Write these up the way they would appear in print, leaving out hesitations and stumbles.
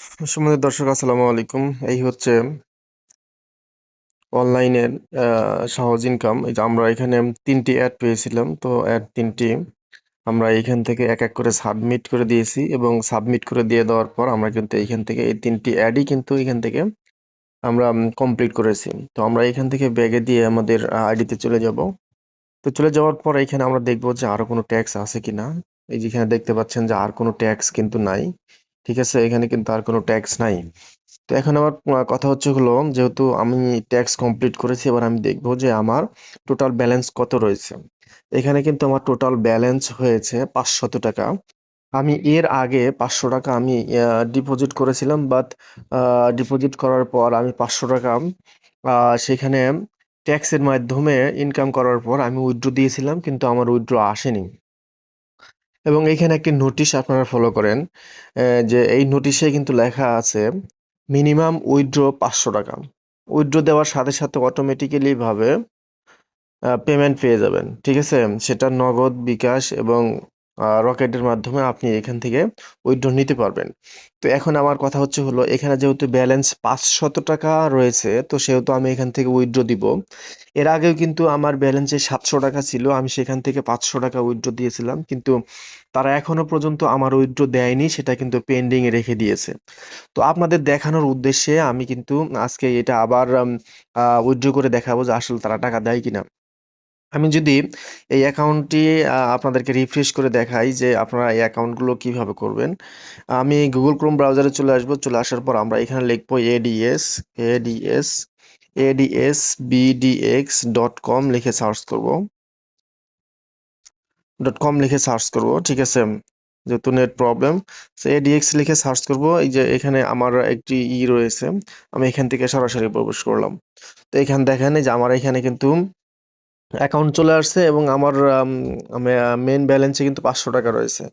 সম্মানিত দর্শক আসসালামু আলাইকুম। এই হচ্ছে অনলাইনের সহজ ইনকাম। এই যে আমরা এখানে ৩টি অ্যাড পেয়েছিলাম। তো অ্যাড ৩টি আমরা এইখান থেকে এক এক করে সাবমিট করে দিয়েছি এবং সাবমিট করে দিয়ে দেওয়ার পর আমরা কিন্তু এইখান থেকে এই ৩টি অ্যাডই কিন্তু এখান থেকে আমরা কমপ্লিট করেছি। তো আমরা এখান থেকে ব্যাগে দিয়ে আমাদের আইডিতে চলে যাব। তো চলে যাওয়ার পর এখানে আমরা দেখব যে আরো কোনো ট্যাক্স আছে কিনা। এই যে এখানে দেখতে পাচ্ছেন যে আর কোনো ট্যাক্স কিন্তু নাই। ঠিক আছে, এখানে কিন্তু আর কোনো ট্যাক্স নাই। তো এখন আমার কথা হচ্ছে হলো, যেহেতু আমি ট্যাক্স কমপ্লিট করেছি, এবার আমি দেখবো যে আমার টোটাল ব্যালেন্স কত রয়েছে। এখানে কিন্তু আমার টোটাল ব্যালেন্স হয়েছে 500 টাকা। আমি এর আগে 500 টাকা আমি ডিপোজিট করেছিলাম, বাট ডিপোজিট করার পর আমি 500 টাকা সেখানে ট্যাক্সের মাধ্যমে ইনকাম করার পর আমি উইথড্র দিয়েছিলাম, কিন্তু আমার উইথড্র আসেনি। এবং এইখানে একটি নোটিশ আপনারা ফলো করেন, যে এই নোটিশে কিন্তু লেখা আছে মিনিমাম উইথড্র 500 টাকা। উইথড্র দেওয়ার সাথে সাথে অটোমেটিক্যালি ভাবে পেমেন্ট পেয়ে যাবেন। ঠিক আছে, সেটা নগদ, বিকাশ এবং রকেটের মাধ্যমে আপনি এখান থেকে উইথড্র নিতে পারবেন। তো এখন আমার কথা হচ্ছে হলো, এখানে যেহেতু ব্যালেন্স 500 টাকা রয়েছে, তো সেহেতু আমি এখান থেকে উইথড্র দিব। এর আগেও কিন্তু আমার ব্যালেন্সে 700 টাকা ছিল, আমি সেখান থেকে 500 টাকা উইথড্র দিয়েছিলাম, কিন্তু তারা এখনো পর্যন্ত আমার উইথড্র দেয়নি, সেটা কিন্তু পেন্ডিং এ রেখে দিয়েছে। তো আপনাদের দেখানোর উদ্দেশ্যে আমি কিন্তু আজকে এটা আবার উইথড্র করে দেখাবো যে আসলে তারা টাকা দেয় কিনা। আমি যদি এই অ্যাকাউন্টটি আপনাদেরকে রিফ্রেশ করে দেখাই যে আপনারা এই অ্যাকাউন্টগুলো কিভাবে করবেন। আমি গুগল ক্রোম ব্রাউজারে চলে আসবো। চলে আসার পর আমরা এখানে লিখবো এডিএস এডিএসবিডিএক্স.com লিখে সার্চ করব। লিখে সার্চ করব, ঠিক আছে, যেহেতু নেট প্রবলেম। সো এডিএক্স লিখে সার্চ করব। এই যে এখানে আমার একটি রয়েছে, আমি এখান থেকে সরাসরি প্রবেশ করলাম। তো এখানে দেখেন এই যে আমার এখানে কিন্তু অ্যাকাউন্ট চলে আসছে এবং আমার মেইন ব্যালেন্সে কিন্তু 500 টাকা রয়েছে।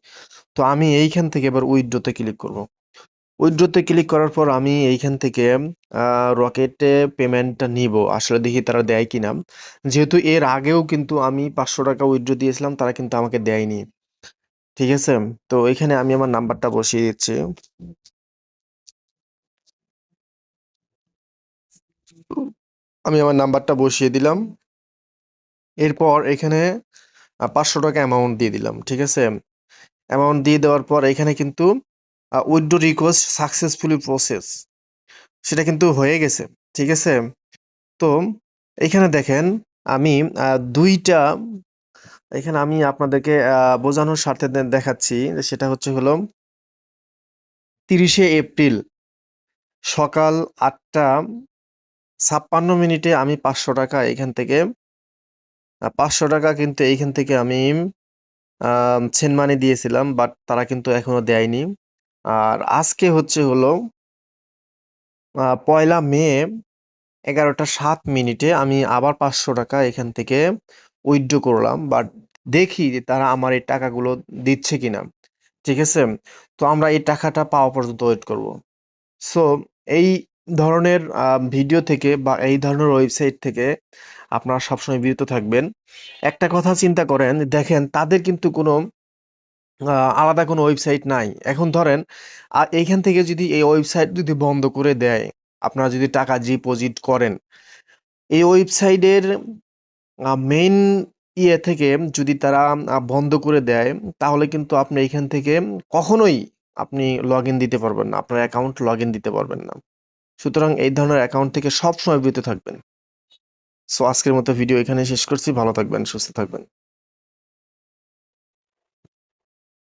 তো আমি এইখান থেকে এবার উইথড্রোতে ক্লিক করব। উইথড্রোতে ক্লিক করার পর আমি এইখান থেকে রকেটে পেমেন্টটা নিব, আসলে দেখি তারা দেয় কিনা। যেহেতু এর আগেও কিন্তু আমি 500 টাকা উইথড্র দিয়েছিলাম, তারা কিন্তু আমাকে দেয়নি। ঠিক আছে, তো এখানে আমি আমার নাম্বারটা বসিয়ে দিচ্ছি। আমি আমার নাম্বারটা বসিয়ে দিলাম। এরপর এখানে 500 টাকা অ্যামাউন্ট দিয়ে দিলাম। ঠিক আছে, অ্যামাউন্ট দিয়ে দেওয়ার পর এখানে কিন্তু উইথড্র রিকোয়েস্ট সাকসেসফুলি প্রসেস, সেটা কিন্তু হয়ে গেছে। ঠিক আছে, তো এখানে দেখেন আমি দুইটা, এখানে আমি আপনাদেরকে বোঝানোর স্বার্থে দেখাচ্ছি যে সেটা হচ্ছে হলো 30শে এপ্রিল সকাল 8টা 56 মিনিটে আমি 500 টাকা এখান থেকে 500 টাকা কিন্তু এইখান থেকে আমি সেন্ড মানি দিয়েছিলাম, বাট তারা কিন্তু এখনো দেয়নি। আর আজকে হচ্ছে হলো 1লা মে 11টা 7 মিনিটে আমি আবার 500 টাকা এখান থেকে উইথড্র করলাম, বাট দেখি যে তারা আমার এই টাকাগুলো দিচ্ছে কিনা। ঠিক আছে, তো আমরা এই টাকাটা পাওয়া পর্যন্ত ওয়েট করব। সো এই ধরনের ভিডিও থেকে বা এই ধরনের ওয়েবসাইট থেকে আপনারা সবসময় বিরত থাকবেন। একটা কথা চিন্তা করেন, দেখেন তাদের কিন্তু কোনো আলাদা কোনো ওয়েবসাইট নাই। এখন ধরেন এইখান থেকে যদি এই ওয়েবসাইট যদি বন্ধ করে দেয়, আপনারা যদি টাকা ডিপোজিট করেন, এই ওয়েবসাইটের মেইন থেকে যদি তারা বন্ধ করে দেয়, তাহলে কিন্তু আপনি এখান থেকে কখনোই আপনি লগইন দিতে পারবেন না। আপনার অ্যাকাউন্ট লগইন দিতে পারবেন না। সুতরাং এই ধরনের অ্যাকাউন্ট থেকে সবসময় বিরত থাকবেন। সো আজকের মতো ভিডিও এখানে শেষ করছি। ভালো থাকবেন, সুস্থ থাকবেন।